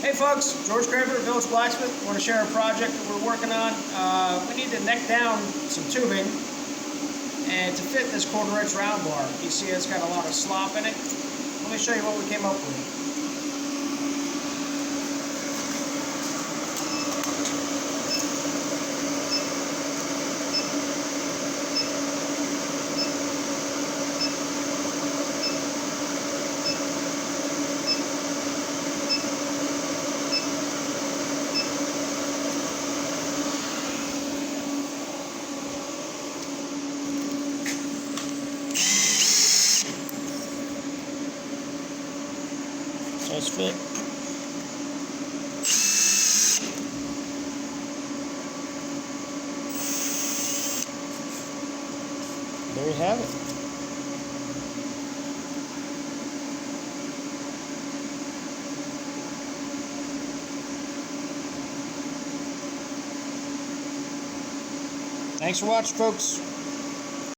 Hey folks, George Craver, Village Blacksmith. I want to share a project that we're working on. We need to neck down some tubing and to fit this 1/4 inch round bar. You see it's got a lot of slop in it. Let me show you what we came up with. Let's fit. There you have it. Thanks for watching, folks.